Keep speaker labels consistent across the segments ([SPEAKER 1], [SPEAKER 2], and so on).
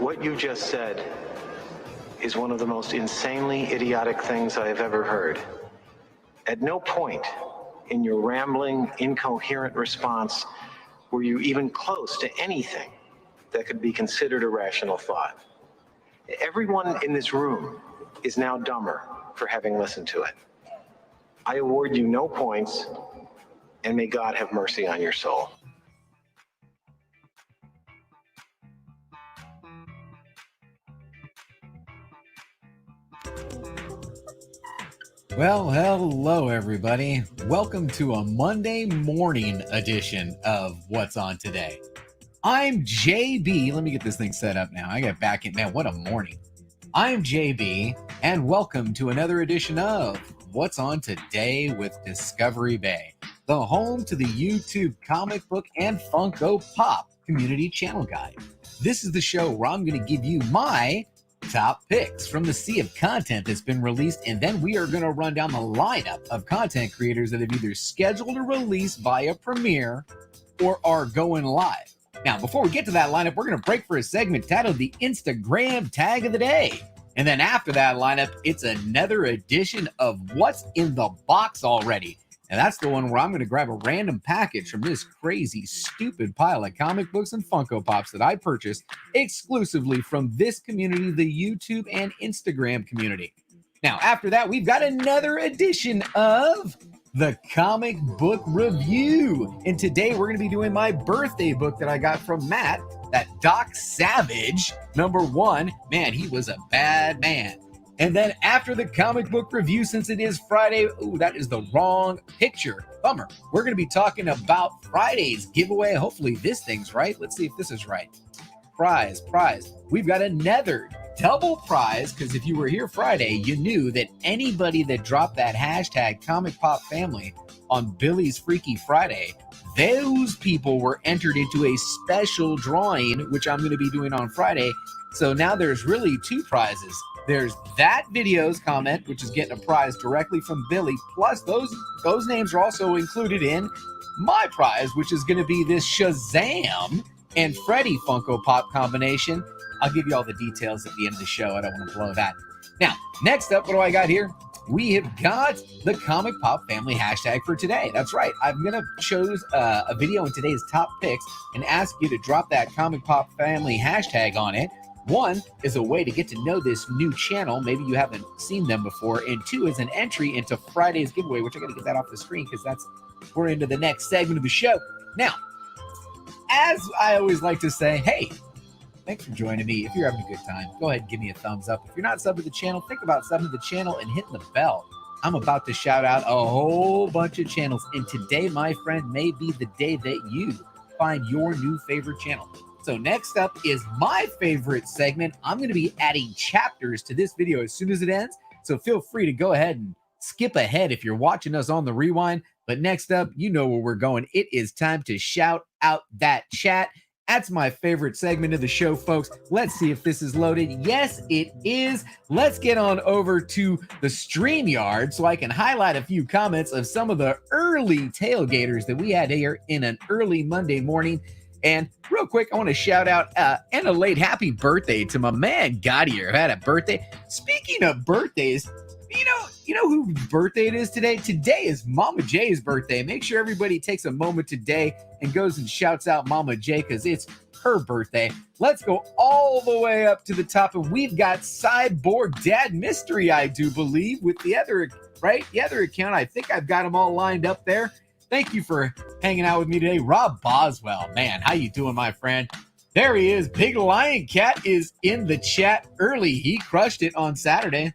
[SPEAKER 1] What you just said is one of the most insanely idiotic things I have ever heard. At no point in your rambling, incoherent response were you even close to anything that could be considered a rational thought. Everyone in this room is now dumber for having listened to it. I award you no points, and may God have mercy on your soul.
[SPEAKER 2] Well, hello everybody. Welcome to a Monday morning edition of What's On Today. I'm JB. Let me get this thing set up now. I got back in. Man, what a morning. I'm JB, and welcome to another edition of What's On Today with Discovery Bay, the home to the YouTube comic book and Funko Pop community channel guide. This is the show where I'm going to give you my top picks from the sea of content that's been released, and then we are going to run down the lineup of content creators that have either scheduled to release via premiere or are going live. Now, before we get to that lineup, we're going to break for a segment titled the Instagram Tag of the Day. And then after that lineup, it's another edition of What's in the Box Already. And that's the one where I'm going to grab a random package from this crazy, stupid pile of comic books and Funko Pops that I purchased exclusively from this community, the YouTube and Instagram community. Now, after that, we've got another edition of the Comic Book Review. And today we're going to be doing my birthday book that I got from Matt, that Doc Savage #1. Man, he was a bad man. And then after the comic book review, since it is Friday, ooh, that is the wrong picture. Bummer. We're going to be talking about Friday's giveaway. Hopefully this thing's right. Let's see if this is right. Prize. We've got another double prize, because if you were here Friday, you knew that anybody that dropped that hashtag Comic Pop Family on Billy's Freaky Friday, those people were entered into a special drawing, which I'm going to be doing on Friday. So now there's really two prizes. There's that video's comment, which is getting a prize directly from Billy, plus those names are also included in my prize, which is going to be this Shazam and Freddy Funko Pop combination. I'll give you all the details at the end of the show. I don't want to blow that. Now, next up, what do I got here? We have got the Comic Pop Family hashtag for today. That's right. I'm going to choose a video in today's top picks and ask you to drop that Comic Pop Family hashtag on it. One is a way to get to know this new channel. Maybe you haven't seen them before. And two is an entry into Friday's giveaway, which I got to get that off the screen because we're into the next segment of the show. Now, as I always like to say, hey, thanks for joining me. If you're having a good time, go ahead and give me a thumbs up. If you're not subbed to the channel, think about subbing to the channel and hitting the bell. I'm about to shout out a whole bunch of channels. And today, my friend, may be the day that you find your new favorite channel. So next up is my favorite segment. I'm going to be adding chapters to this video as soon as it ends. So feel free to go ahead and skip ahead if you're watching us on the rewind. But next up, you know where we're going. It is time to shout out that chat. That's my favorite segment of the show, folks. Let's see if this is loaded. Yes, it is. Let's get on over to the StreamYard so I can highlight a few comments of some of the early tailgaters that we had here in an early Monday morning. And real quick, I want to shout out and a late happy birthday to my man Gaudier, who had a birthday. Speaking of birthdays, you know whose birthday it is today? Today is Mama J's birthday. Make sure everybody takes a moment today and goes and shouts out Mama J because it's her birthday. Let's go all the way up to the top, and we've got Cyborg Dad Mystery, I do believe, with the other, right? The other account. I think I've got them all lined up there. Thank you for hanging out with me today. Robb Boswell, man, how you doing, my friend? There he is. Big Lion Cat is in the chat early. He crushed it on Saturday,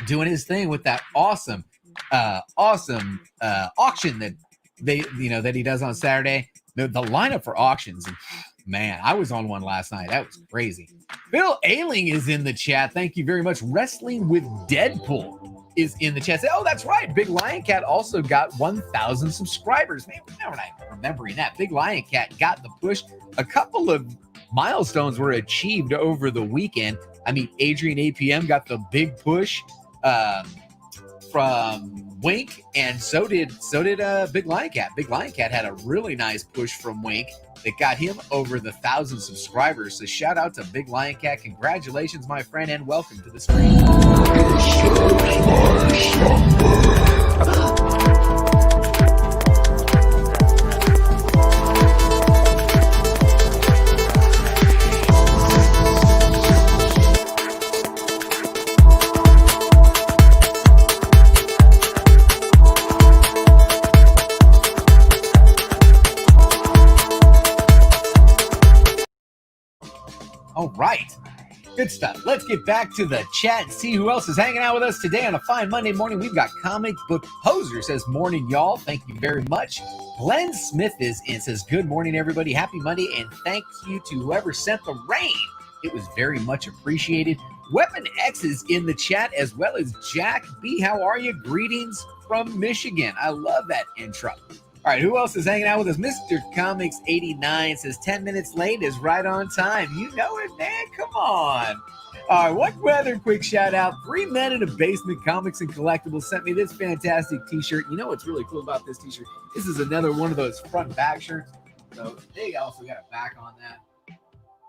[SPEAKER 2] doing his thing with that awesome auction that that he does on Saturday. The lineup for auctions, and man, I was on one last night. That was crazy. Bill Ailing is in the chat. Thank you very much. Wrestling with Deadpool is in the chat. Oh, that's right. Big Lion Cat also got 1,000 subscribers. Man, we're not remembering that. Big Lion Cat got the push. A couple of milestones were achieved over the weekend. I mean, Adrian APM got the big push from Wink, and so did Big Lion Cat. Big Lion Cat had a really nice push from Wink that got him over the 1,000 subscribers. So shout out to Big Lion Cat. Congratulations, my friend, and welcome to the stream. All right. Good stuff. Let's get back to the chat and see who else is hanging out with us today on a fine Monday morning. We've got Comic Book Poser says, morning, y'all. Thank you very much. Glenn Smith is in, says, good morning, everybody. Happy Monday, and thank you to whoever sent the rain. It was very much appreciated. Weapon X is in the chat, as well as Jack B. How are you? Greetings from Michigan. I love that intro. All right, who else is hanging out with us? Mr. Comics 89 says 10 minutes late is right on time. You know it, man. Come on. All right, what weather? Quick shout out. 3 Men in a Basement Comics and Collectibles sent me this fantastic t-shirt. You know what's really cool about this t-shirt? This is another one of those front and back shirts. So they also got a back on that.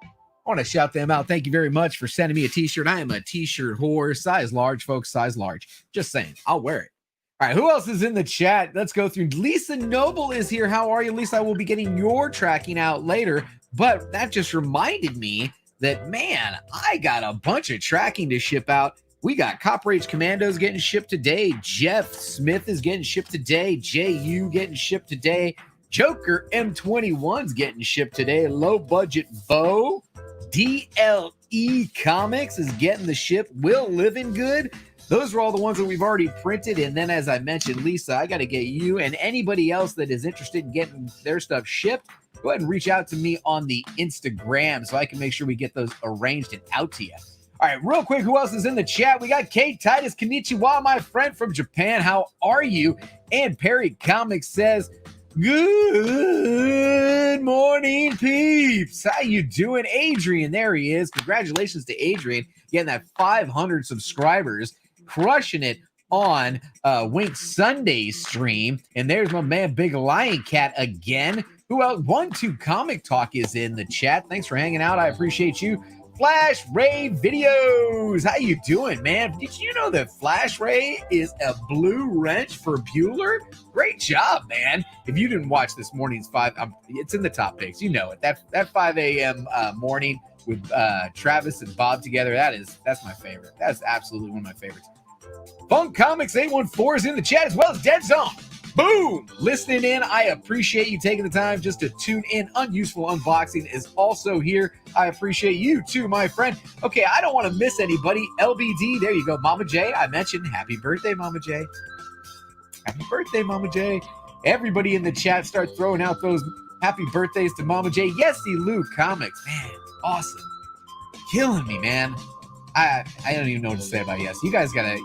[SPEAKER 2] I want to shout them out. Thank you very much for sending me a t-shirt. I am a t-shirt whore. Size large, folks. Size large. Just saying. I'll wear it. All right, who else is in the chat? Let's go through. Lisa Noble is here. How are you, Lisa? I will be getting your tracking out later, but that just reminded me that, man, I got a bunch of tracking to ship out. We got Cop Rage Commandos getting shipped today. Jeff Smith is getting shipped today. JU getting shipped today. Joker M21's getting shipped today. Low Budget Bo. DLE Comics is getting the ship. Will Living Good. Those are all the ones that we've already printed. And then, as I mentioned, Lisa, I got to get you and anybody else that is interested in getting their stuff shipped. Go ahead and reach out to me on the Instagram so I can make sure we get those arranged and out to you. All right, real quick, who else is in the chat? We got Kate Titus. Konnichiwa, my friend from Japan. How are you? And Perry Comics says, good morning, peeps. How you doing? Adrian, there he is. Congratulations to Adrian getting that 500 subscribers. Crushing it on Wink Sunday stream. And there's my man Big Lion Cat again. Who else? 1-2 Comic Talk is in the chat. Thanks for hanging out. I appreciate you. Flash Ray Videos. How you doing, man? Did you know that Flash Ray is a blue wrench for Bueller? Great job, man. If you didn't watch this morning's it's in the top picks. You know it. That 5 a.m. Morning with Travis and Bob together, that's my favorite. That's absolutely one of my favorites. Funk Comics 814 is in the chat, as well as Dead Zone. Boom! Listening in. I appreciate you taking the time just to tune in. Unuseful Unboxing is also here. I appreciate you too, my friend. Okay, I don't want to miss anybody. LBD, there you go. Mama J, I mentioned happy birthday, Mama J. Happy birthday, Mama J. Everybody in the chat start throwing out those happy birthdays to Mama J. Yesy Lou Comics. Man, awesome. Killing me, man. I don't even know what to say about Yes. You guys gotta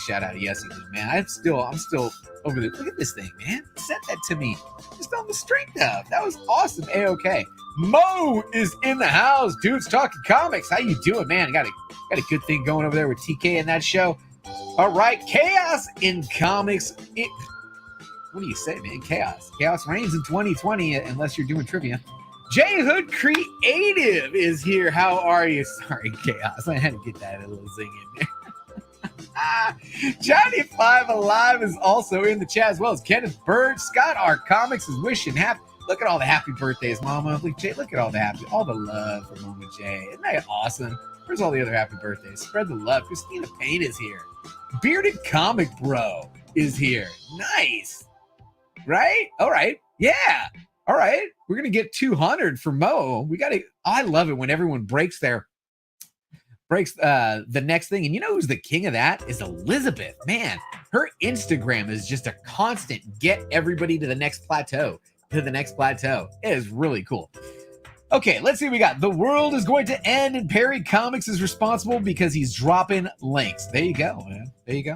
[SPEAKER 2] shout out to Yesy Lou, man. I'm still over there. Look at this thing, man. Sent that to me just on the strength of. That was awesome. A-OK. Mo is in the house. Dudes Talking Comics. How you doing, man? Got a good thing going over there with TK in that show. All right. Chaos in Comics. What do you say, man? Chaos reigns in 2020 unless you're doing trivia. J Hood Creative is here. How are you? Sorry, Chaos. I had to get that a little zing in there. Johnny 5 Alive is also in the chat, as well as Kenneth Bird. Scott R Comics is wishing happy. Look at all the happy birthdays, Mama. Look at all the love for Mama J. Isn't that awesome? Where's all the other happy birthdays? Spread the love. Christina Payne is here. Bearded Comic Bro is here. Nice. Right? All right. Yeah. All right. We're going to get 200 for Mo. I love it when everyone breaks the next thing. And you know who's the king of that is Elizabeth. Man, her Instagram is just a constant get everybody to the next plateau. It is really cool. Okay, let's see what we got. The world is going to end and Perry Comics is responsible because he's dropping links. There you go, man. There you go.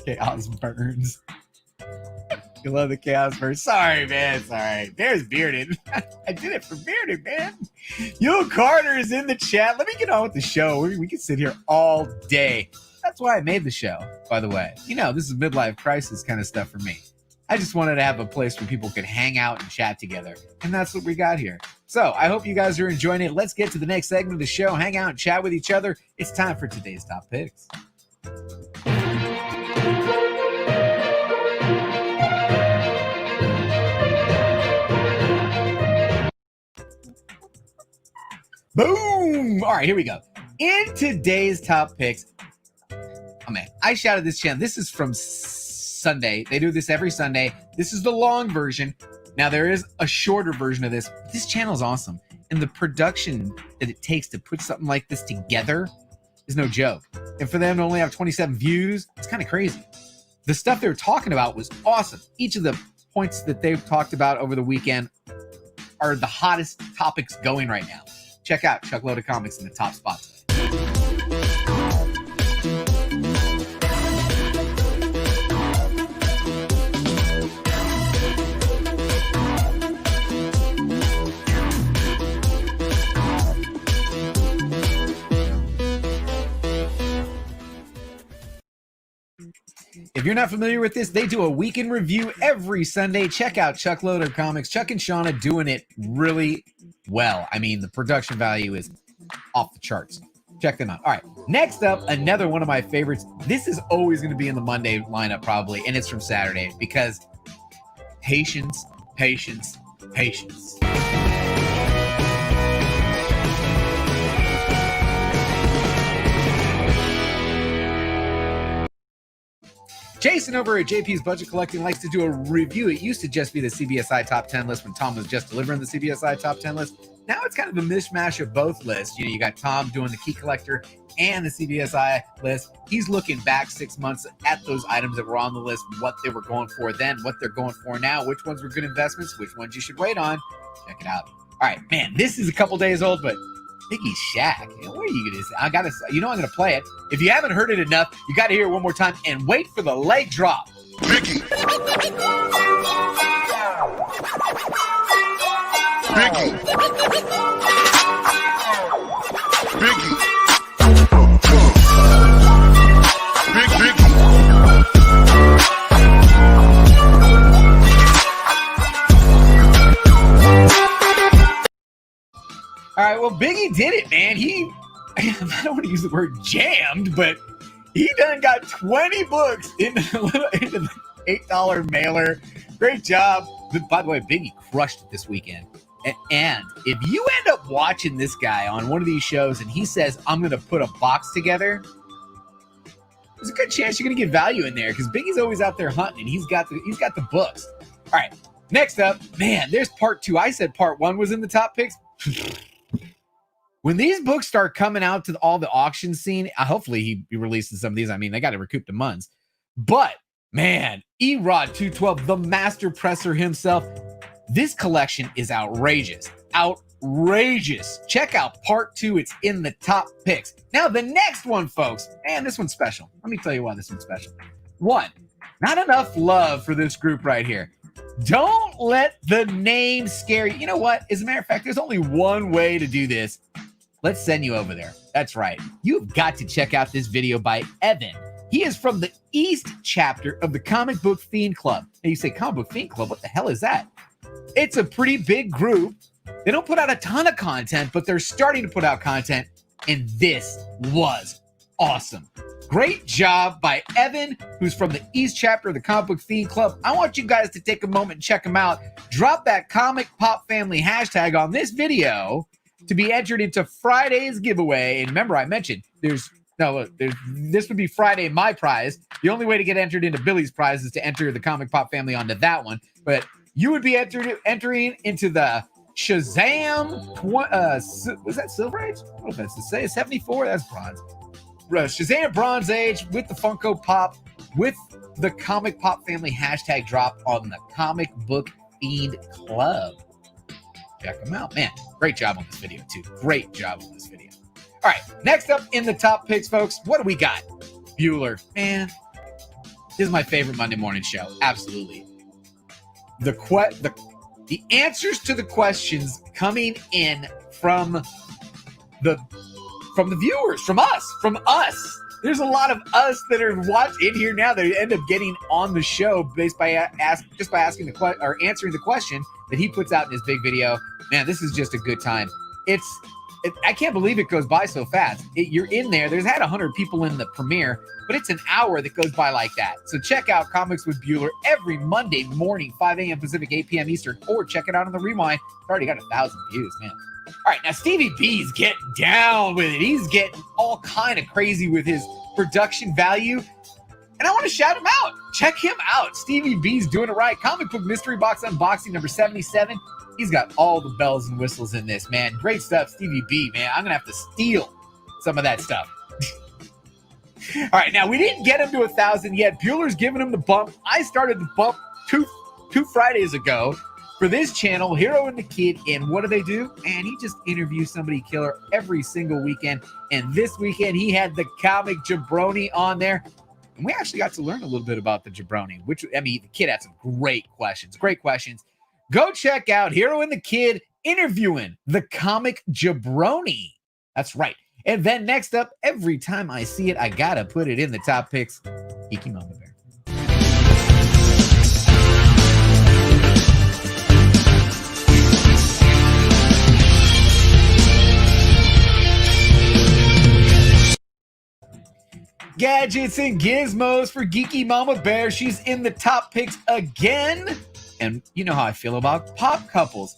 [SPEAKER 2] Chaos Burns. You love the Chaos Burns. Sorry, man. Sorry. There's Bearded. I did it for Bearded, man. Yo Carter is in the chat. Let me get on with the show. We can sit here all day. That's why I made the show, by the way. You know, this is midlife crisis kind of stuff for me. I just wanted to have a place where people could hang out and chat together. And that's what we got here. So I hope you guys are enjoying it. Let's get to the next segment of the show. Hang out and chat with each other. It's time for today's top picks. Boom! All right, here we go. In today's top picks, oh man, I shouted this channel. This is from Sunday. They do this every Sunday. This is the long version. Now, there is a shorter version of this. But this channel is awesome. And the production that it takes to put something like this together is no joke. And for them to only have 27 views, it's kind of crazy. The stuff they were talking about was awesome. Each of the points that they've talked about over the weekend are the hottest topics going right now. Check out Chuck Loaded Comics in the top spot today. If you're not familiar with this, they do a weekend review every Sunday. Check out Chuck Loader Comics. Chuck and Shauna doing it really well. I mean, the production value is off the charts. Check them out. All right, next up, another one of my favorites. This is always going to be in the Monday lineup probably, and it's from Saturday because patience, patience, patience. Jason over at JP's Budget Collecting likes to do a review. It used to just be the CBSI Top 10 list when Tom was just delivering the CBSI Top 10 list. Now it's kind of a mishmash of both lists. You know, you got Tom doing the Key Collector and the CBSI list. He's looking back 6 months at those items that were on the list, what they were going for then, what they're going for now, which ones were good investments, which ones you should wait on. Check it out. All right, man, this is a couple days old, but Biggie Shack. What are you gonna say? I'm gonna play it. If you haven't heard it enough, you gotta hear it one more time and wait for the leg drop.
[SPEAKER 3] Biggie. Biggie. Biggie. Biggie.
[SPEAKER 2] All right, well, Biggie did it, man. I don't want to use the word jammed, but he done got 20 books into the $8 mailer. Great job. By the way, Biggie crushed it this weekend. And if you end up watching this guy on one of these shows and he says, I'm going to put a box together, there's a good chance you're going to get value in there because Biggie's always out there hunting and he's got the books. All right, next up, man, there's part 2. I said part 1 was in the top picks. When these books start coming out to all the auction scene, hopefully he releases some of these. I mean, they got to recoup the munds. But, man, Erod 212, the master presser himself, this collection is outrageous. Outrageous. Check out part 2. It's in the top picks. Now, the next one, folks, man, this one's special. Let me tell you why this one's special. 1, not enough love for this group right here. Don't let the name scare you. You know what? As a matter of fact, there's only one way to do this. Let's send you over there. That's right. You've got to check out this video by Evan. He is from the East chapter of the Comic Book Fiend Club. And you say, Comic Book Fiend Club? What the hell is that? It's a pretty big group. They don't put out a ton of content, but they're starting to put out content. And this was awesome. Great job by Evan, who's from the East chapter of the Comic Book Fiend Club. I want you guys to take a moment and check him out. Drop that Comic Pop Family hashtag on this video to be entered into Friday's giveaway. And remember, I mentioned this would be Friday, my prize. The only way to get entered into Billy's prize is to enter the Comic Pop Family onto that one. But you would be entering into the Shazam, was that Silver Age? I don't know if that's to say 74, that's bronze. Shazam Bronze Age with the Funko Pop, with the Comic Pop Family hashtag drop on the Comic Book Fiend Club. Check them out. Man, great job on this video, too. Great job on this video. All right, next up in the top picks, folks, what do we got? Bueller. Man, this is my favorite Monday morning show. Absolutely. The answers to the questions coming in from the viewers, from us, there's a lot of us that are in here now that end up getting on the show based by asking the question or answering the question that he puts out in his big video. Man, this is just a good time. I can't believe it goes by so fast. You're in there. There's had 100 people in the premiere, but it's an hour that goes by like that. So check out Comics with Bueller every Monday morning, 5 a.m. Pacific, 8 p.m. Eastern, or check it out on the Rewind. It's already got 1,000 views, man. All right, now Stevie B's getting down with it. He's getting all kind of crazy with his production value. And I want to shout him out. Check him out. Stevie B's doing it right. Comic Book Mystery Box Unboxing number 77. He's got all the bells and whistles in this, man. Great stuff, Stevie B, man. I'm going to have to steal some of that stuff. All right, now we didn't get him to 1,000 yet. Bueller's giving him the bump. I started the bump two Fridays ago for this channel, Hero and the Kid. And what do? And he just interviews somebody killer every single weekend. And this weekend, he had the comic jabroni on there. And we actually got to learn a little bit about the jabroni, the kid had some great questions. Go check out Hero and the Kid interviewing the comic jabroni. That's right. And then next up, every time I see it, I gotta put it in the top picks. Geeky Mama Bear. Gadgets and gizmos for Geeky Mama Bear. She's in the top picks again. And you know how I feel about pop couples.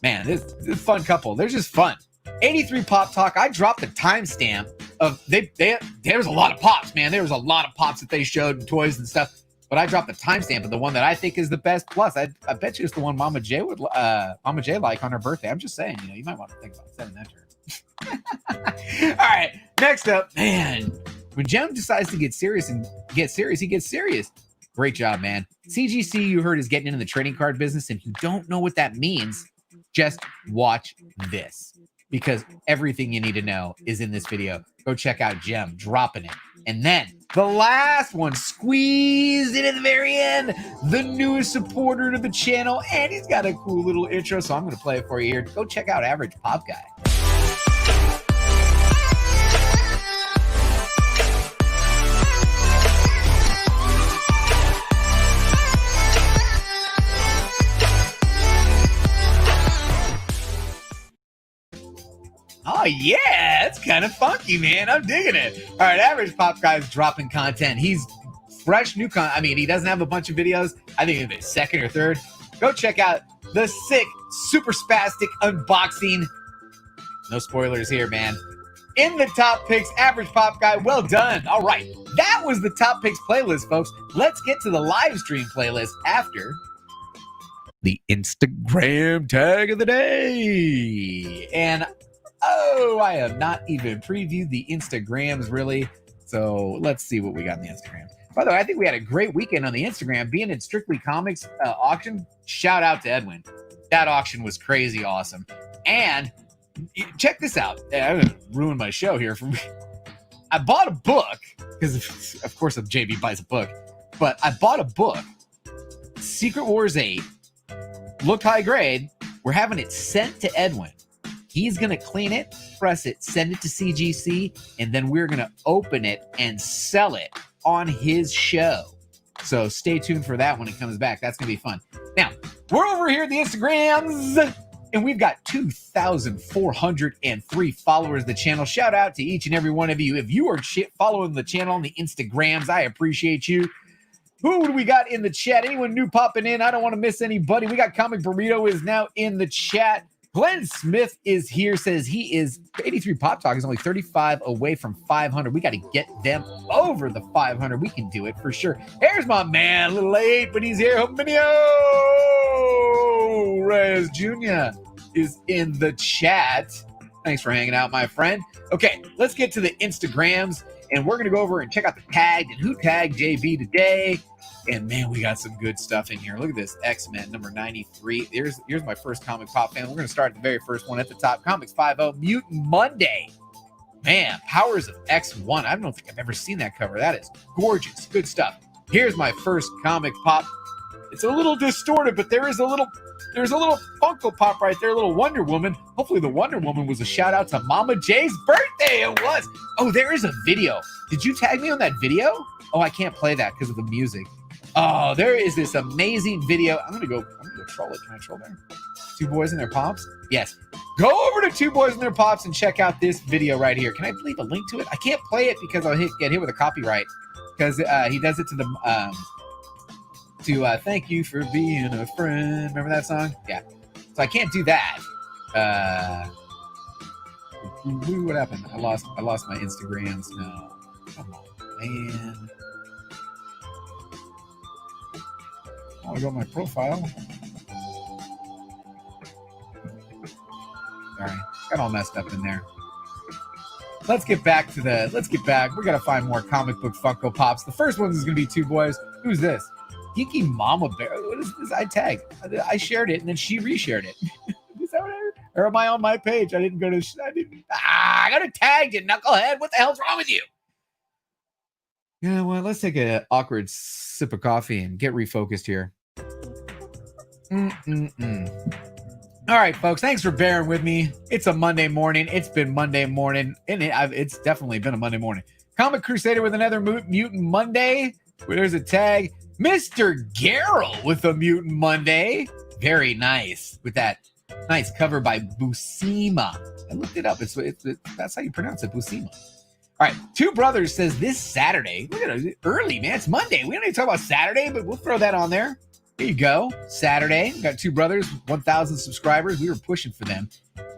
[SPEAKER 2] Man, this is a fun couple. They're just fun. 83 Pop Talk. I dropped the timestamp of there's a lot of pops, man. There was a lot of pops that they showed and toys and stuff. But I dropped the timestamp of the one that I think is the best. Plus, I bet you it's the one Mama J like on her birthday. I'm just saying, you might want to think about sending that to her. All right, next up, man. When Jem decides to get serious, he gets serious. Great job, man. CGC, you heard, is getting into the trading card business. And if you don't know what that means, just watch this. Because everything you need to know is in this video. Go check out Jem dropping it. And then the last one, squeezed in at the very end, the newest supporter to the channel. And he's got a cool little intro, so I'm going to play it for you here. Go check out Average Pop Guy. Oh, yeah, it's kind of funky, man. I'm digging it. All right, Average Pop Guy's dropping content. He's fresh, new content. He doesn't have a bunch of videos. I think it's second or third. Go check out the sick, super spastic unboxing. No spoilers here, man. In the top picks, Average Pop Guy, well done. All right, that was the top picks playlist, folks. Let's get to the live stream playlist after the Instagram tag of the day. And I have not even previewed the Instagrams, really. So let's see what we got in the Instagram. By the way, I think we had a great weekend on the Instagram. Being in Strictly Comics auction, shout out to Edwin. That auction was crazy awesome. And check this out. I'm going to ruin my show here. I bought a book, because of course JB buys a book. But I bought a book, Secret Wars 8, looked high grade. We're having it sent to Edwin. He's going to clean it, press it, send it to CGC, and then we're going to open it and sell it on his show. So stay tuned for that when it comes back. That's going to be fun. Now, we're over here at the Instagrams, and we've got 2,403 followers of the channel. Shout out to each and every one of you. If you are following the channel on the Instagrams, I appreciate you. Who do we got in the chat? Anyone new popping in? I don't want to miss anybody. We got Comic Burrito is now in the chat. Glenn Smith is here, says he is 83 Pop Talk is only 35 away from 500. We got to get them over the 500. We can do it for sure. Here's my man, a little late, but he's here. Hominio Reyes Jr. is in the chat. Thanks for hanging out, my friend. Okay, let's get to the Instagrams, and we're going to go over and check out the tagged and who tagged JB today. And man, we got some good stuff in here. Look at this, X-Men number 93. Here's my first comic pop fan. We're going to start at the very first one at the top. Comics 50, Mutant Monday. Man, Powers of X1. I don't think I've ever seen that cover. That is gorgeous. Good stuff. Here's my first comic pop. It's a little distorted, but there is a little There's a little Funko Pop right there, a little Wonder Woman. Hopefully the Wonder Woman was a shout out to Mama J's birthday. It was. Oh, there is a video. Did you tag me on that video? Oh, I can't play that because of the music. Oh, there is this amazing video. I'm gonna go troll it. Can I troll there? Two Boys and Their Pops? Yes. Go over to Two Boys and Their Pops and check out this video right here. Can I leave a link to it? I can't play it because I'll get hit with a copyright. Because he does it to the thank you for being a friend. Remember that song? Yeah. So I can't do that. What happened? I lost my Instagrams. No. Come on, man. Oh, I got my profile. Sorry, got all messed up in there. Let's get back. We gotta find more comic book Funko Pops. The first one is gonna be Two Boys. Who's this? Geeky Mama Bear. What is this? I tagged. I shared it and then she reshared it. Is that what I heard? Or am I on my page? I gotta tag you, knucklehead. What the hell's wrong with you? Yeah, well, let's take an awkward sip of coffee and get refocused here. All right, folks, thanks for bearing with me. It's a Monday morning. It's been Monday morning, and it's definitely been a Monday morning. Comic Crusader with another Mutant Monday. There's a tag. Mr. Garrel with a Mutant Monday. Very nice. With that nice cover by Buscema. I looked it up. That's how you pronounce it, Buscema. All right, Two Brothers says this Saturday. Look at it, early, man. It's Monday. We don't need to talk about Saturday, but we'll throw that on there. There you go. Saturday. We got Two Brothers, 1,000 subscribers. We were pushing for them.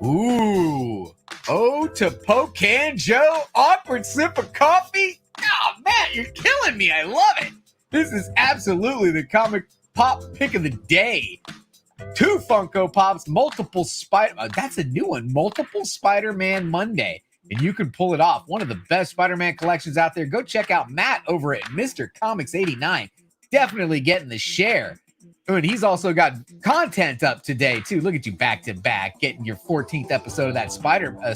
[SPEAKER 2] Ooh. Oh, to Pocan Joe. Awkward sip of coffee. Oh, man, you're killing me. I love it. This is absolutely the comic pop pick of the day. Two Funko Pops, multiple that's a new one. Multiple Spider-Man Monday. And you can pull it off. One of the best Spider-Man collections out there. Go check out Matt over at Mr. Comics 89. Definitely getting the share. Oh, and he's also got content up today, too. Look at you back to back, getting your 14th episode of that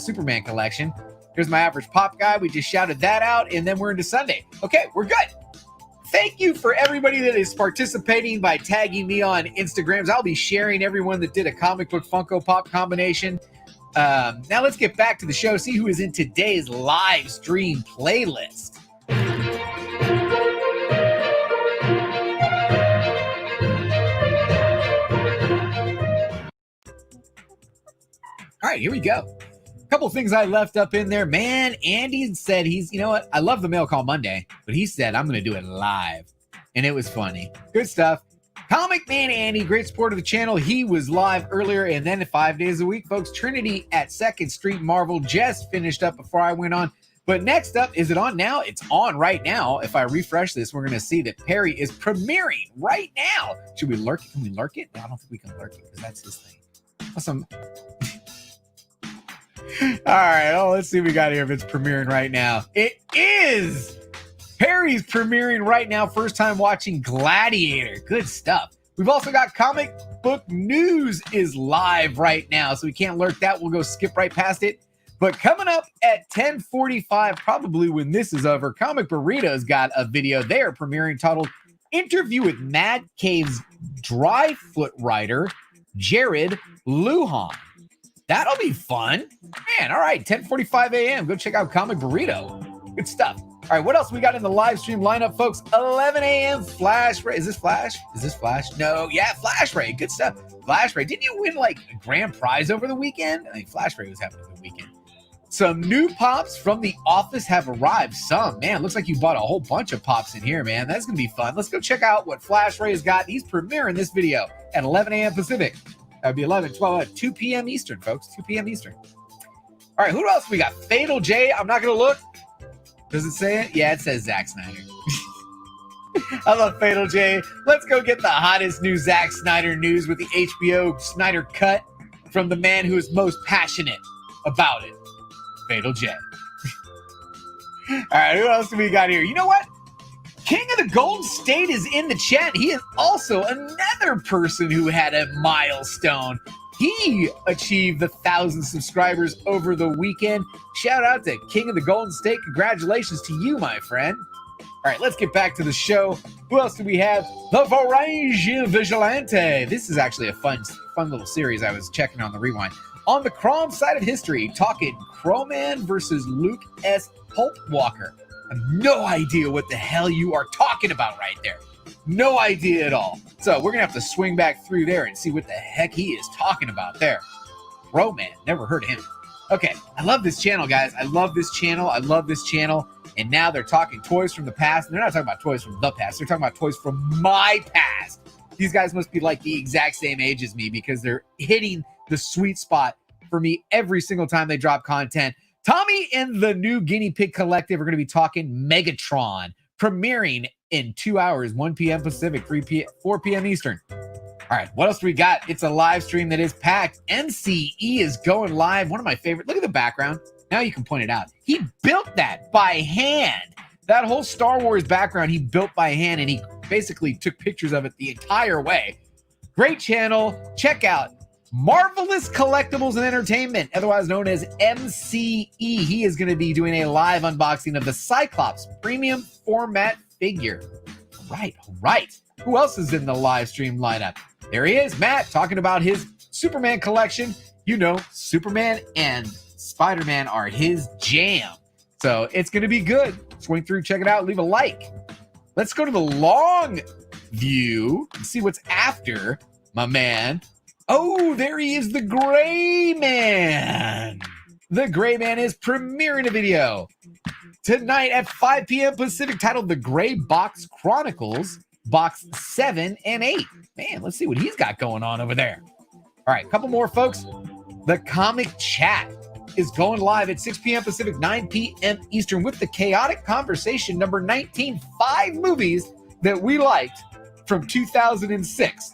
[SPEAKER 2] Superman collection. Here's my average pop guy. We just shouted that out, and then we're into Sunday. Okay, we're good. Thank you for everybody that is participating by tagging me on Instagrams. I'll be sharing everyone that did a comic book Funko Pop combination. Now let's get back to the show, see who is in today's live stream playlist. All right, here we go. A couple things I left up in there. Man, Andy said you know what? I love the Mail Call Monday, but he said, I'm going to do it live. And it was funny. Good stuff. ComicManAndy, great support of the channel. He was live earlier, and then 5 days a week, folks. Trinity at 2nd Street Marvel just finished up before I went on. But next up, is it on now? It's on right now. If I refresh this, we're going to see that Perry is premiering right now. Should we lurk it? Can we lurk it? No, I don't think we can lurk it because that's his thing. Awesome. All right. Oh, let's see what we got here if it's premiering right now. It is. Perry's premiering right now. First time watching Gladiator. Good stuff. We've also got comic book news is live right now, so we can't lurk that. We'll go skip right past it. But coming up at 10:45, probably when this is over, Comic Burrito's got a video there premiering titled Interview with Mad Cave's Dryfoot writer, Jared Lujan. That'll be fun. Man, all right, 10:45 a.m. Go check out Comic Burrito. Good stuff. All right, what else we got in the live stream lineup, folks? 11 a.m. Flash Ray. Is this Flash? No, yeah, Flash Ray. Good stuff. Flash Ray. Didn't you win like a grand prize over the weekend? I think Flash Ray was having a good weekend. Some new pops from The Office have arrived. Man, looks like you bought a whole bunch of pops in here, man. That's going to be fun. Let's go check out what Flash Ray has got. He's premiering this video at 11 a.m. Pacific. That would be 11, 12, 2 p.m. Eastern, folks. 2 p.m. Eastern. All right, who else we got? Fatal J. I'm not going to look. Does it say it? Yeah, it says Zack Snyder. I love Fatal J. Let's go get the hottest new Zack Snyder news with the HBO Snyder Cut from the man who is most passionate about it, Fatal J. All right, who else do we got here? You know what? King of the Golden State is in the chat. He is also another person who had a milestone. He achieved 1,000 subscribers over the weekend. Shout out to King of the Golden State. Congratulations to you, my friend. All right, let's get back to the show. Who else do we have? The Voracious Vigilante. This is actually a fun little series I was checking on the rewind. On the Crom side of history, talking Crowman versus Luke S. Pulpwalker. I have no idea what the hell you are talking about right there. No idea at all. So we're going to have to swing back through there and see what the heck he is talking about there. Crowman, never heard of him. Okay, I love this channel, guys. I love this channel. And now they're talking toys from the past. And they're not talking about toys from the past. They're talking about toys from my past. These guys must be like the exact same age as me because they're hitting the sweet spot for me every single time they drop content. Tommy and the New Guinea Pig Collective are going to be talking Megatron, premiering in 2 hours, 1 p.m. Pacific, 4 p.m. Eastern. All right, what else do we got? It's a live stream that is packed. MCE is going live. One of my favorite. Look at the background. Now you can point it out. He built that by hand. That whole Star Wars background he built by hand, and he basically took pictures of it the entire way. Great channel. Check out Marvelous Collectibles and Entertainment, otherwise known as MCE. He is going to be doing a live unboxing of the Cyclops premium format figure. All right. Who else is in the live stream lineup? There he is, Matt, talking about his Superman collection. You know, Superman and Spider-Man are his jam. So it's going to be good. Swing through, check it out, leave a like. Let's go to the long view and see what's after my man. Oh, there he is, the Gray Man. The Gray Man is premiering a video tonight at 5 p.m. Pacific titled The Gray Box Chronicles, Box 7 and 8. Man, let's see what he's got going on over there. All right, a couple more, folks. The Comic Chat is going live at 6 p.m. Pacific, 9 p.m. Eastern with the Chaotic Conversation number 19, 5 movies that we liked from 2006.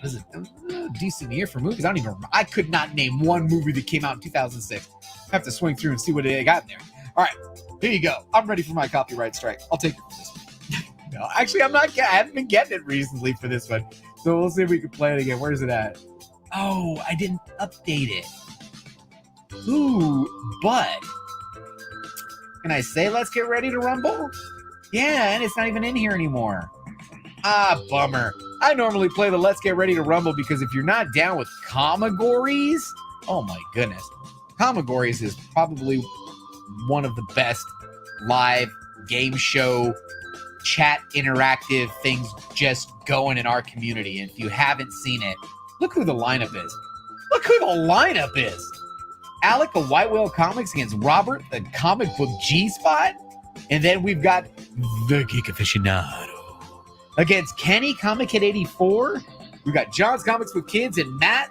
[SPEAKER 2] This is a decent year for movies. I could not name one movie that came out in 2006. I have to swing through and see what they got in there. All right, here you go. I'm ready for my copyright strike. I'll take it for this one. No, actually, I haven't been getting it recently for this one. So we'll see if we can play it again. Where's it at? Oh, I didn't update it. Ooh, but can I say let's get ready to rumble? Yeah, and it's not even in here anymore. Ah, bummer. I normally play the Let's Get Ready to Rumble because if you're not down with Comigories, oh my goodness. Comigories is probably one of the best live game show chat interactive things just going in our community. And if you haven't seen it, look who the lineup is. Alec of White Whale Comics against Robert, the comic book G-Spot. And then we've got the Geek Aficionado against Kenny, Comic Kid 84. We've got John's Comics with Kids and Matt.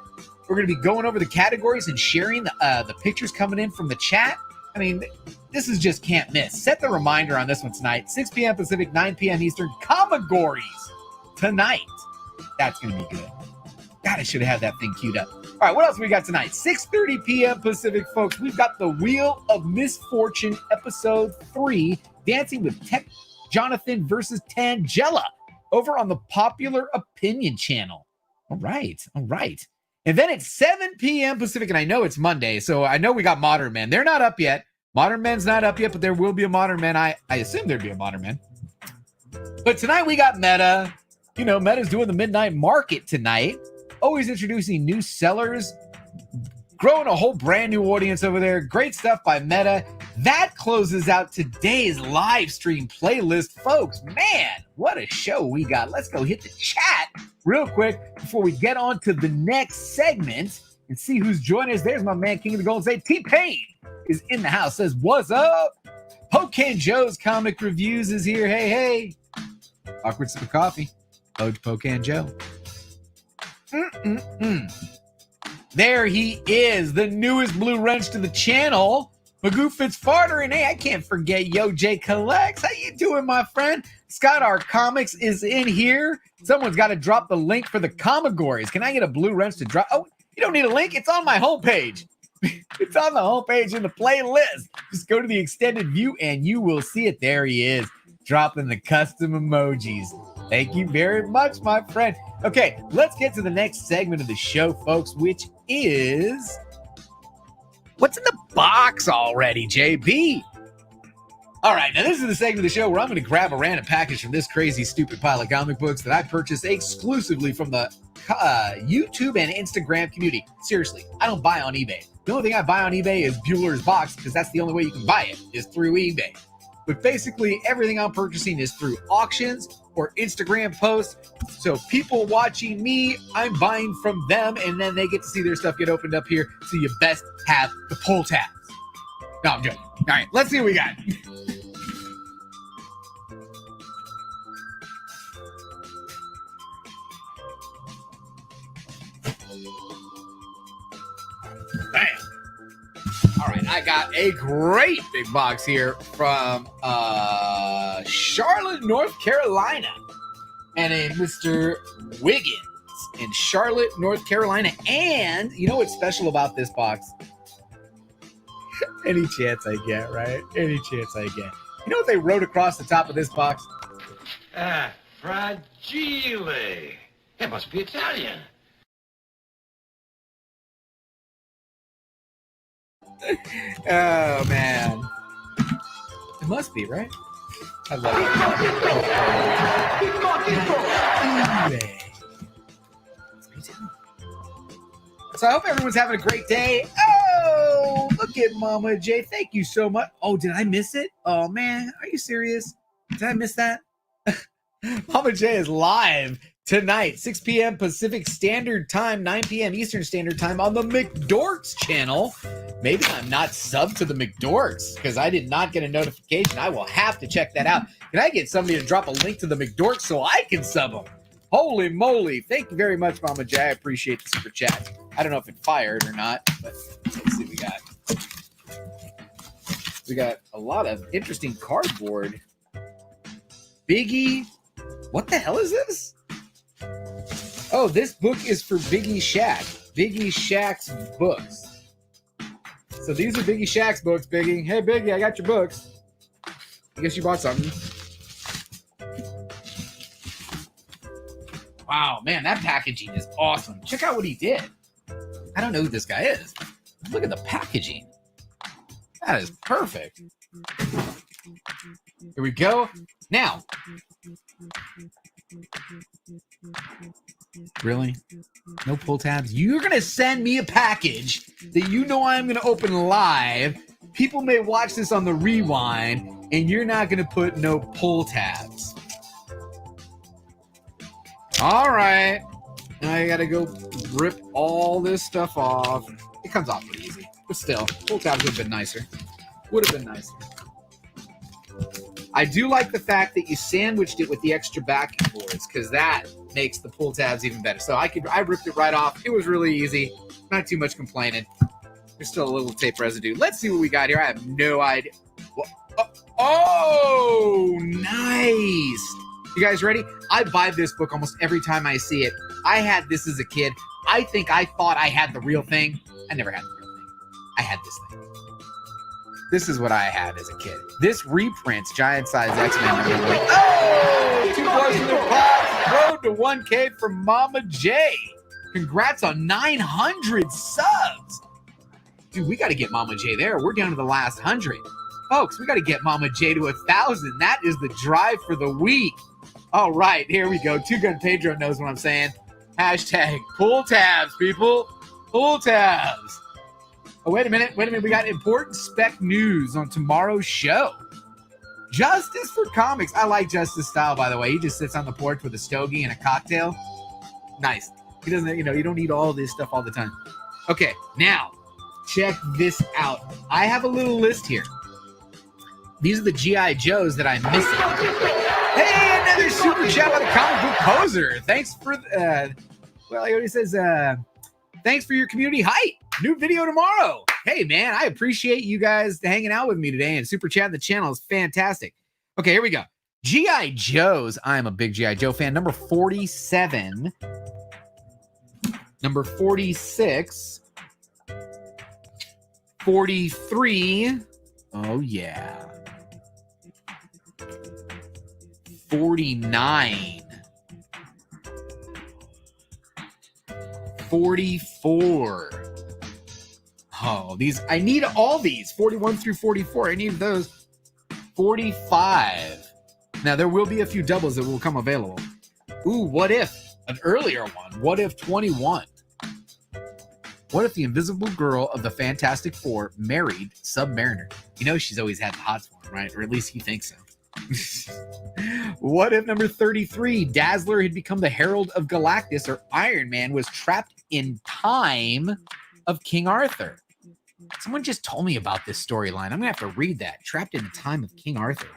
[SPEAKER 2] We're going to be going over the categories and sharing the pictures coming in from the chat. I mean, this is just can't miss. Set the reminder on this one tonight. 6 p.m. Pacific, 9 p.m. Eastern. Comigories tonight. That's going to be good. God, I should have had that thing queued up. All right, what else we got tonight? 6:30 p.m. Pacific, folks. We've got the Wheel of Misfortune, Episode 3, Dancing with Tech Jonathan versus Tangela, over on the Popular Opinion channel. All right. And then at 7 p.m. Pacific, and I know it's Monday, so I know we got Modern Men. They're not up yet. Modern Men's not up yet, but there will be a Modern Men. I assume there'd be a Modern Men. But tonight we got Meta. You know, Meta's doing the Midnight Market tonight. Always introducing new sellers. Growing a whole brand new audience over there. Great stuff by Meta. That closes out today's live stream playlist, folks. Man, what a show we got. Let's go hit the chat real quick before we get on to the next segment and see who's joining us. There's my man, King of the Golden State. T-Pain is in the house. Says, what's up? Pocan Joe's Comic Reviews is here. Hey. Awkward Sip of Coffee. Ode to Pocan Joe. There he is, the newest Blue Wrench to the channel. Magoo Fitzfarter, and hey, I can't forget Yo J Collects. How you doing, my friend? Scott R Comics is in here. Someone's got to drop the link for the Comigories. Can I get a Blue Wrench to drop? Oh, you don't need a link. It's on my homepage. It's on the homepage in the playlist. Just go to the extended view and you will see it. There he is, dropping the custom emojis. Thank you very much, my friend. Okay, let's get to the next segment of the show, folks, which is... What's in the box already, JB? All right, now this is the segment of the show where I'm going to grab a random package from this crazy, stupid pile of comic books that I purchased exclusively from the YouTube and Instagram community. Seriously, I don't buy on eBay. The only thing I buy on eBay is Bueller's Box because that's the only way you can buy it is through eBay. But basically, everything I'm purchasing is through auctions or Instagram posts. So people watching me, I'm buying from them, and then they get to see their stuff get opened up here. So you best have the pull tabs. No, I'm joking. All right, let's see what we got. Bam. All right, I got a great big box here from Charlotte, North Carolina, and a Mr. Wiggins in Charlotte, North Carolina. And you know what's special about this box? Any chance I get, right? Any chance I get. You know what they wrote across the top of this box?
[SPEAKER 4] Ah, fragile. It must be Italian.
[SPEAKER 2] Oh, man. It must be, right? I love it. So I hope everyone's having a great day. Oh, look at Mama J. Thank you so much. Oh, did I miss it? Oh, man. Are you serious? Did I miss that? Mama J is live tonight, 6 p.m. Pacific Standard Time, 9 p.m. Eastern Standard Time on the McDorks channel. Maybe I'm not subbed to the McDorks because I did not get a notification. I will have to check that out. Can I get somebody to drop a link to the McDorks so I can sub them? Holy moly. Thank you very much, Mama J. I appreciate the super chat. I don't know if it fired or not, but let's see what we got. We got a lot of interesting cardboard. Biggie. What the hell is this? Oh, this book is for Biggie Shaq. Biggie Shaq's books. So these are Biggie Shaq's books, Biggie. Hey, Biggie, I got your books. I guess you bought something. Wow, man, that packaging is awesome. Check out what he did. I don't know who this guy is. Look at the packaging. That is perfect. Here we go. Now. Really? No pull tabs? You're going to send me a package that you know I'm going to open live. People may watch this on the rewind, and you're not going to put no pull tabs. All right. Now I got to go rip all this stuff off. It comes off pretty easy. But still, pull tabs would have been nicer. Would have been nicer. I do like the fact that you sandwiched it with the extra backing boards because that makes the pull tabs even better. So I ripped it right off. It was really easy. Not too much complaining. There's still a little tape residue. Let's see what we got here. I have no idea. Oh, nice. You guys ready? I buy this book almost every time I see it. I had this as a kid. I thought I had the real thing. I never had the real thing. I had this thing. This is what I had as a kid. This reprints Giant Size X-Men number 1. Oh! 2 blows in the pot. Road to 1K from Mama J. Congrats on 900 subs. Dude, we got to get Mama J there. We're down to the last 100. Folks, we got to get Mama J to 1,000. That is the drive for the week. All right, here we go. Two Gun Pedro knows what I'm saying. Hashtag pull tabs, people. Pull tabs. Oh, wait a minute. We got important spec news on tomorrow's show. Justice for Comics. I like Justice style, by the way. He just sits on the porch with a stogie and a cocktail. Nice. He doesn't, you don't need all this stuff all the time. Okay, now, check this out. I have a little list here. These are the G.I. Joes that I'm missing. Hey, another super chat by the comic book poser. Thanks for, he says, thanks for your community hype. New video tomorrow. Hey, man, I appreciate you guys hanging out with me today and super chatting the channel is fantastic. Okay, here we go. G.I. Joes. I'm a big G.I. Joe fan. Number 47. Number 46. 43. Oh, yeah. 49. 44. Oh, these, I need all these. 41 through 44. I need those. 45. Now, there will be a few doubles that will come available. Ooh, what if? An earlier one. What if 21? What if the invisible girl of the Fantastic Four married Submariner? You know she's always had the hots for him, right? Or at least he thinks so. What if number 33, Dazzler had become the Herald of Galactus, or Iron Man was trapped in time of King Arthur? Someone just told me about this storyline. I'm going to have to read that. Trapped in the time of King Arthur.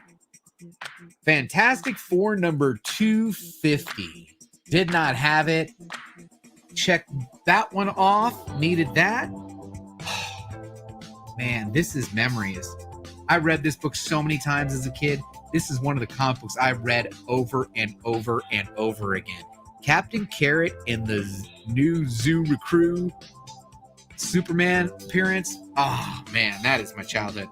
[SPEAKER 2] Fantastic Four number 250. Did not have it. Check that one off. Needed that. Man, this is memories. I read this book so many times as a kid. This is one of the comic books I read over and over and over again. Captain Carrot and the new Zoo Recruit Superman appearance. Oh, man, that is my childhood.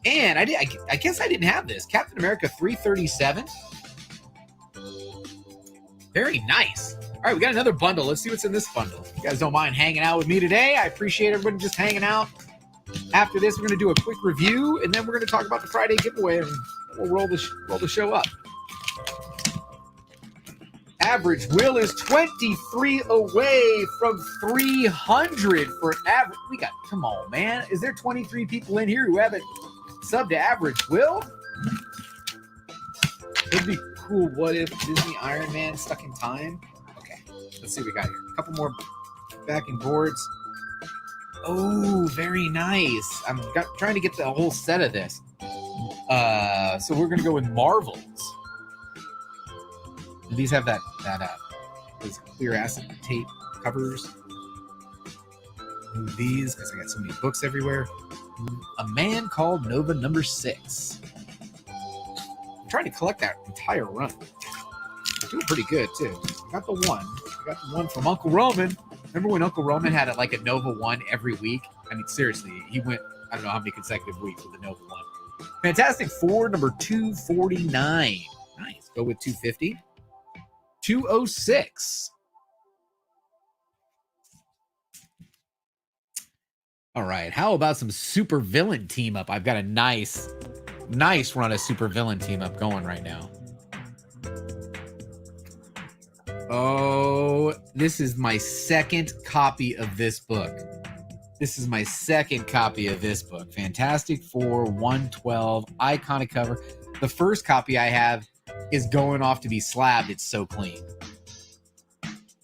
[SPEAKER 2] And I guess I didn't have this. Captain America 337. Very nice. All right, we got another bundle. Let's see what's in this bundle. If you guys don't mind hanging out with me today, I appreciate everybody just hanging out. After this, we're going to do a quick review, and then we're going to talk about the Friday giveaway, and we'll roll the show up. Average Will is 23 away from 300 for an average. Come on, man. Is there 23 people in here who haven't subbed to Average Will? It'd be cool. What if Disney Iron Man stuck in time? Okay, let's see what we got here. A couple more backing boards. Oh, very nice. I'm trying to get the whole set of this. So we're going to go with Marvels. And these have those clear acetate covers. Move these because I got so many books everywhere. A Man Called Nova number 6. I'm trying to collect that entire run. I'm doing pretty good too. I got the one from Uncle Roman. Remember when Uncle Roman had a Nova 1 every week? I mean, seriously, he went, I don't know how many consecutive weeks with the Nova 1. Fantastic Four, number 249. Nice. Go with 250. 206. All right. How about some super villain team up? I've got a nice run of super villain team up going right now. Oh, this is my second copy of this book. Fantastic Four 112 iconic cover. The first copy I have is going off to be slabbed. It's so clean.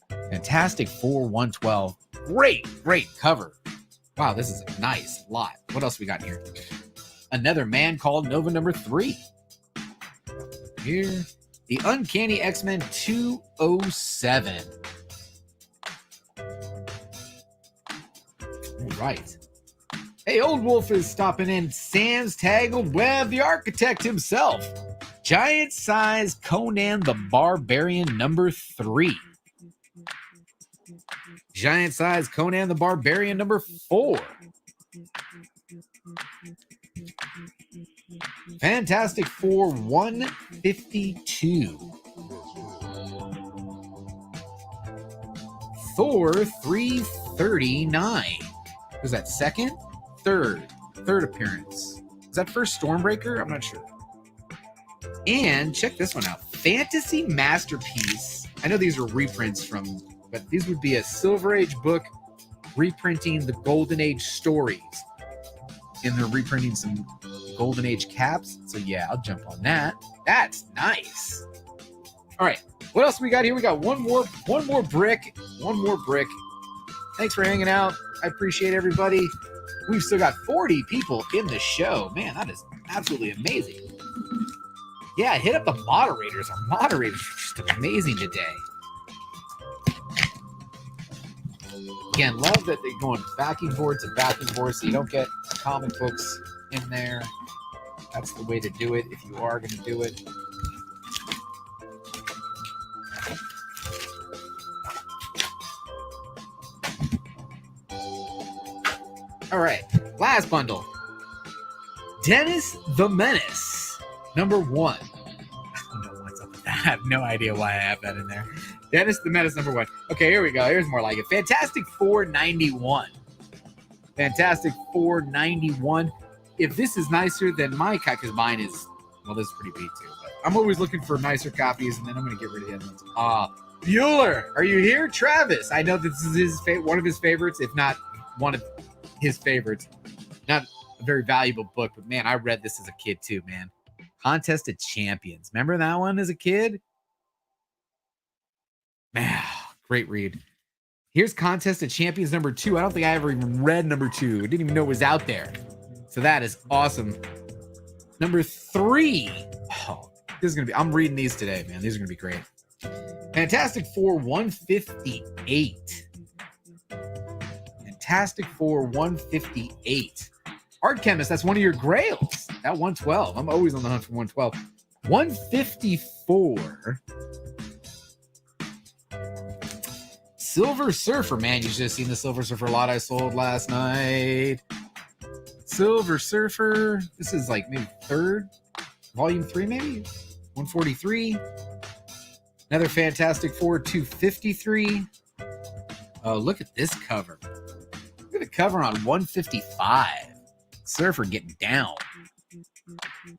[SPEAKER 2] Fantastic Four 112. Great cover. Wow, this is a nice lot. What else we got here? Another Man Called Nova number 3. Here. The Uncanny X-Men 207. All right. Hey, Old Wolf is stopping in. Sam's Tangled Web, the architect himself. Giant Size Conan the Barbarian number 3. Giant Size Conan the Barbarian number 4. Fantastic Four 152. Thor 339. Was that second? Third appearance. Is that first Stormbreaker? I'm not sure. And check this one out. Fantasy Masterpiece. I know these are reprints but these would be a Silver Age book reprinting the Golden Age stories. And they're reprinting some Golden Age caps. So yeah, I'll jump on that. That's nice. All right. What else we got here? We got one more brick. Thanks for hanging out. I appreciate everybody. We've still got 40 people in the show. Man, that is absolutely amazing. Yeah, hit up the moderators. Our moderators are just amazing today. Again, love that they're going backing board to backing board so you don't get comic books in there. That's the way to do it if you are going to do it. All right, last bundle. Dennis the Menace, number 1. I don't know what's up with that. I have no idea why I have that in there. Dennis the Menace, number 1. Okay, here we go. Here's more like it. Fantastic Four 91. Fantastic Four 91. If this is nicer than my cut, because mine is Well, this is pretty beat too, but I'm always looking for nicer copies, and then I'm going to get rid of the other ones. Bueller, are you here? Travis, I know this is one of his favorites, if not one of his favorites. Not a very valuable book, but man, I read this as a kid too, man. Contest of Champions. Remember that one as a kid? Man, great read. Here's Contest of Champions number 2. I don't think I ever even read number 2. I didn't even know it was out there. So that is awesome. Number 3. Oh, this is going to be, I'm reading these today, man. These are going to be great. Fantastic Four 158. Fantastic Four 158. Art Chemist, that's one of your grails. That 112. I'm always on the hunt for 112. 154. Silver Surfer, man. You should have seen the Silver Surfer lot I sold last night. Silver Surfer. This is like maybe volume 3, maybe? 143. Another Fantastic Four 253. Oh, look at this cover. Look at the cover on 155. Surfer getting down.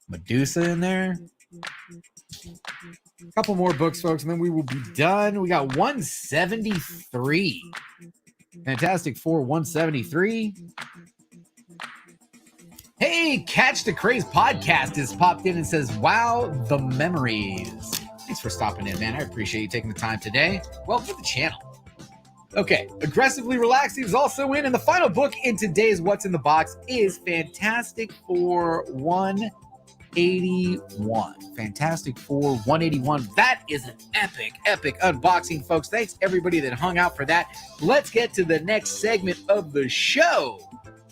[SPEAKER 2] Medusa in there. A couple more books, folks, and then we will be done. We got 173. Fantastic Four 173. Hey, Catch the Craze podcast has popped in and says, wow, the memories. Thanks for stopping in, man. I appreciate you taking the time today. Welcome to the channel. Okay, Aggressively Relaxing is also in, and the final book in today's What's in the Box is Fantastic Four 181. Fantastic Four 181. That is an epic unboxing, folks. Thanks everybody that hung out for that. Let's get to the next segment of the show,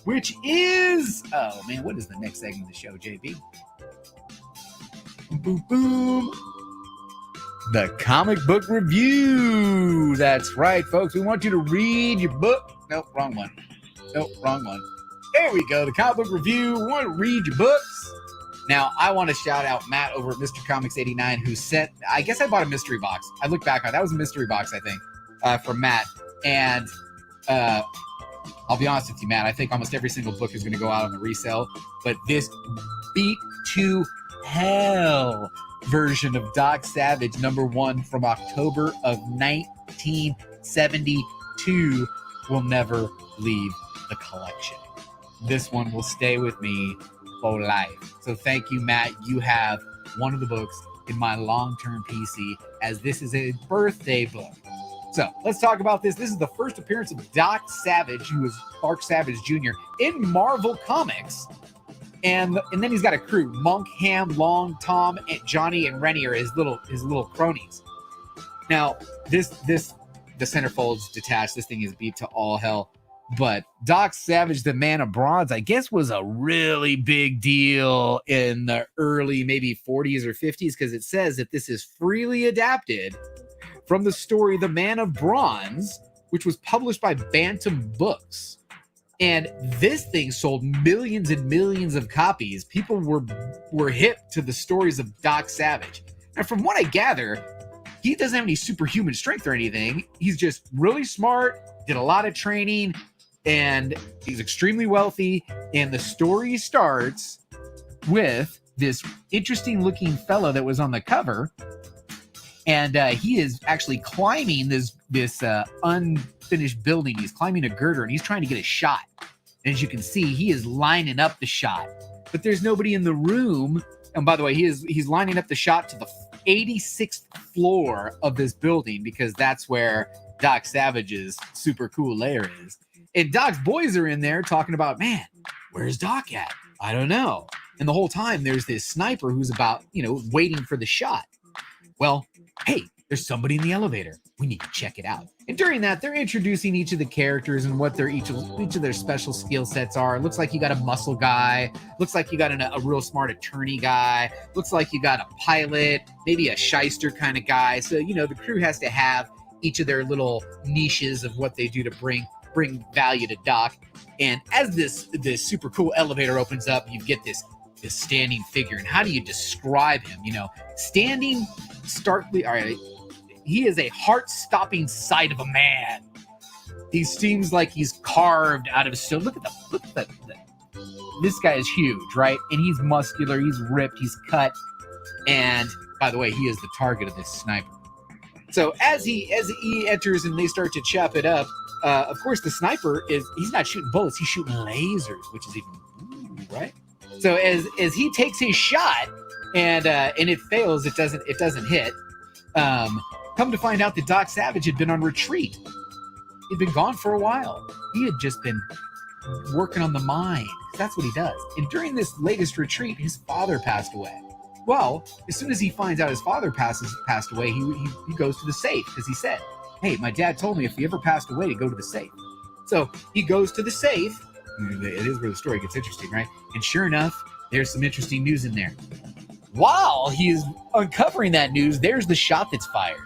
[SPEAKER 2] which is, oh man, what is the next segment of the show, JB? Boom, boom. The comic book review. That's right, folks. We want you to read your book. Nope, wrong one. Nope, wrong one. There we go. The comic book review. We want to read your books. Now, I want to shout out Matt over at Mr. Comics 89 who sent, I guess I bought a mystery box. I look back on it. That was a mystery box, I think, from Matt. And I'll be honest with you, Matt, I think almost every single book is going to go out on the resale. But this beat to hell version of Doc Savage #1 from October of 1972 will never leave the collection. This one will stay with me for life. So thank you, Matt. You have one of the books in my long-term PC, as this is a birthday book. So let's talk about this. This is the first appearance of Doc Savage, who is Clark Savage Jr. in Marvel Comics. And then he's got a crew. Monk, Ham, Long, Tom, and Johnny, and Rennie are his little cronies. Now, the centerfold's detached. This thing is beat to all hell. But Doc Savage, the Man of Bronze, I guess was a really big deal in the early maybe 40s or 50s, because it says that this is freely adapted from the story The Man of Bronze, which was published by Bantam Books. And this thing sold millions and millions of copies. People were hip to the stories of Doc Savage. And from what I gather, he doesn't have any superhuman strength or anything. He's just really smart, did a lot of training, and he's extremely wealthy. And the story starts with this interesting looking fellow that was on the cover. And he is actually climbing this unfinished building. He's climbing a girder and he's trying to get a shot. And as you can see, he is lining up the shot, but there's nobody in the room. And by the way, he's lining up the shot to the 86th floor of this building, because that's where Doc Savage's super cool lair is. And Doc's boys are in there talking about, man, where's Doc at? I don't know. And the whole time there's this sniper who's about, waiting for the shot. Well, hey, there's somebody in the elevator. We need to check it out. And during that, they're introducing each of the characters and what each of their special skill sets are. It looks like you got a muscle guy. Looks like you got a real smart attorney guy. Looks like you got a pilot, maybe a shyster kind of guy. So, the crew has to have each of their little niches of what they do to bring value to Doc. And as this super cool elevator opens up, you get this standing figure. And how do you describe him? Standing starkly, all right, he is a heart-stopping sight of a man. He seems like he's carved out of stone. Look at the this guy is huge, right? And he's muscular, he's ripped, he's cut. And by the way, he is the target of this sniper. So as he enters and they start to chop it up, of course the sniper he's not shooting bullets, he's shooting lasers, which is even right. So as he takes his shot and it fails, it doesn't hit. Come to find out that Doc Savage had been on retreat. He'd been gone for a while. He had just been working on the mine. That's what he does. And during this latest retreat, his father passed away. Well, as soon as he finds out his father passed away, he goes to the safe because he said, hey, my dad told me if he ever passed away to go to the safe. So he goes to the safe. It is where the story gets interesting, right? And sure enough, there's some interesting news in there. While he is uncovering that news, there's the shot that's fired.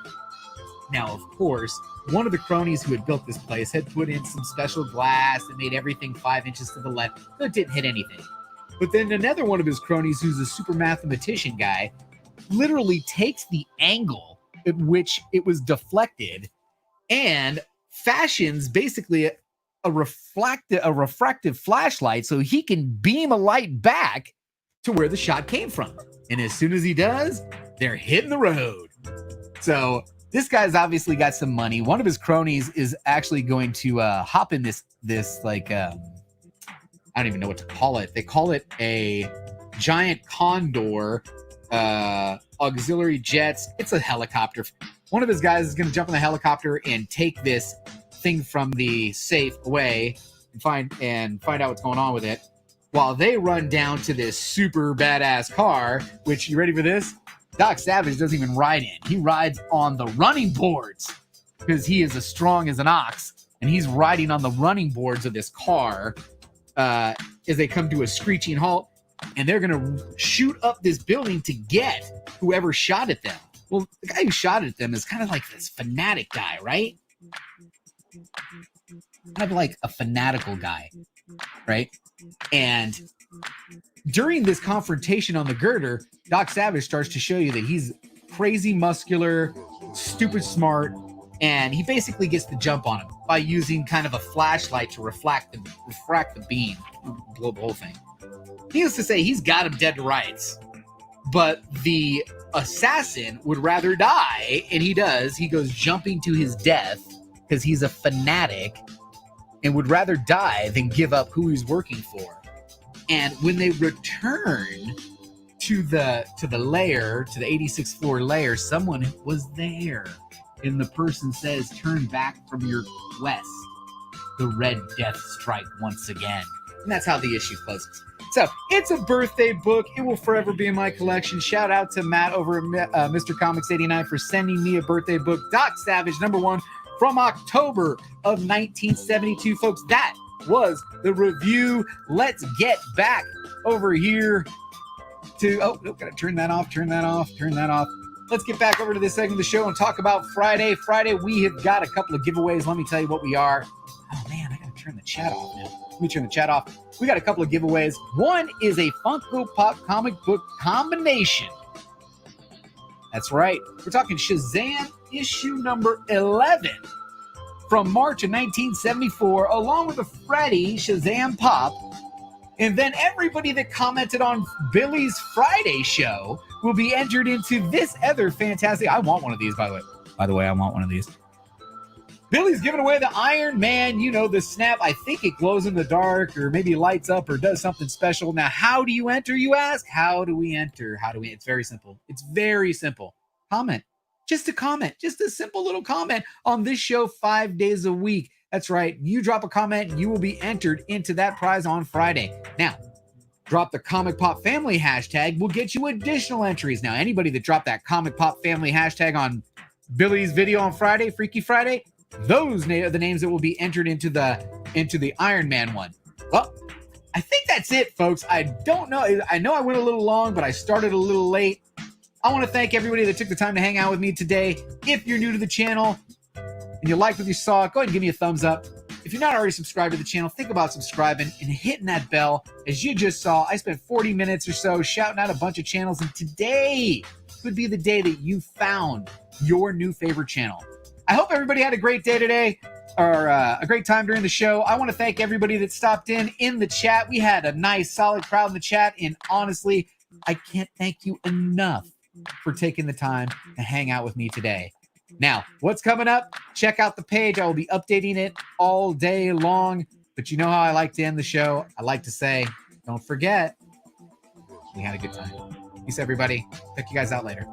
[SPEAKER 2] Now, of course, one of the cronies who had built this place had put in some special glass and made everything 5 inches to the left, so it didn't hit anything. But then another one of his cronies, who's a super mathematician guy, literally takes the angle at which it was deflected and fashions basically a refractive flashlight so he can beam a light back to where the shot came from. And as soon as he does, they're hitting the road. So this guy's obviously got some money. One of his cronies is actually going to hop in this like I don't even know what to call it. They call it a giant condor auxiliary jets. It's a helicopter. One of his guys is going to jump in the helicopter and take this thing from the safe away and find out what's going on with it, while they run down to this super badass car. Which, you ready for this? Doc Savage doesn't even ride in. He rides on the running boards because he is as strong as an ox, and he's riding on the running boards of this car as they come to a screeching halt, and they're going to shoot up this building to get whoever shot at them. Well, the guy who shot at them is kind of like this fanatic guy, right? Kind of like a fanatical guy, right? And during this confrontation on the girder, Doc Savage starts to show you that he's crazy muscular, stupid smart, and he basically gets the jump on him by using kind of a flashlight to refract the beam, blow the whole thing. Needless to say, he's got him dead to rights. But the assassin would rather die, and he does. He goes jumping to his death because he's a fanatic and would rather die than give up who he's working for. And when they return to the lair, to the 86th floor lair, someone was there. And the person says, turn back from your quest. The Red Death strike once again. And that's how the issue closes. So it's a birthday book. It will forever be in my collection. Shout out to Matt over at Mr. Comics 89 for sending me a birthday book. Doc Savage, #1 from October of 1972. Folks, that was the review. Let's get back over here to, gotta turn that off. Let's get back over to this segment of the show and talk about Friday. Friday, we have got a couple of giveaways. Let me tell you what we are. Oh man, I gotta turn the chat off now. Let me turn the chat off. We got a couple of giveaways. One is a Funko Pop comic book combination. That's right. We're talking Shazam issue number 11 from March of 1974, along with a Freddy Shazam Pop. And then everybody that commented on Billy's Friday show will be entered into this other fantastic. I want one of these, by the way. I want one of these. Billy's giving away the Iron Man, the snap. I think it glows in the dark or maybe lights up or does something special. Now, how do you enter, you ask? How do we enter? It's very simple. It's very simple. Comment. Just a comment. Just a simple little comment on this show 5 days a week. That's right. You drop a comment, you will be entered into that prize on Friday. Now, drop the Comic Pop Family hashtag. We'll get you additional entries. Now, anybody that dropped that Comic Pop Family hashtag on Billy's video on Friday, Freaky Friday, those are the names that will be entered into the Iron Man one. Well, I think that's it, folks. I don't know. I know I went a little long, but I started a little late. I want to thank everybody that took the time to hang out with me today. If you're new to the channel and you liked what you saw, go ahead and give me a thumbs up. If you're not already subscribed to the channel, think about subscribing and hitting that bell. As you just saw, I spent 40 minutes or so shouting out a bunch of channels, and today could be the day that you found your new favorite channel. I hope everybody had a great day today. a great time during the show. I want to thank everybody that stopped in the chat. We had a nice, solid crowd in the chat, and honestly, I can't thank you enough for taking the time to hang out with me today. Now, what's coming up? Check out the page. I will be updating it all day long. But you know how I like to end the show? I like to say, don't forget, we had a good time. Peace, everybody. Check you guys out later.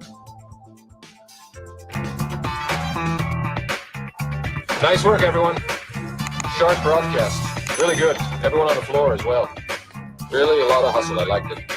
[SPEAKER 5] Nice work, everyone. Sharp broadcast. Really good. Everyone on the floor as well. Really a lot of hustle. I liked it.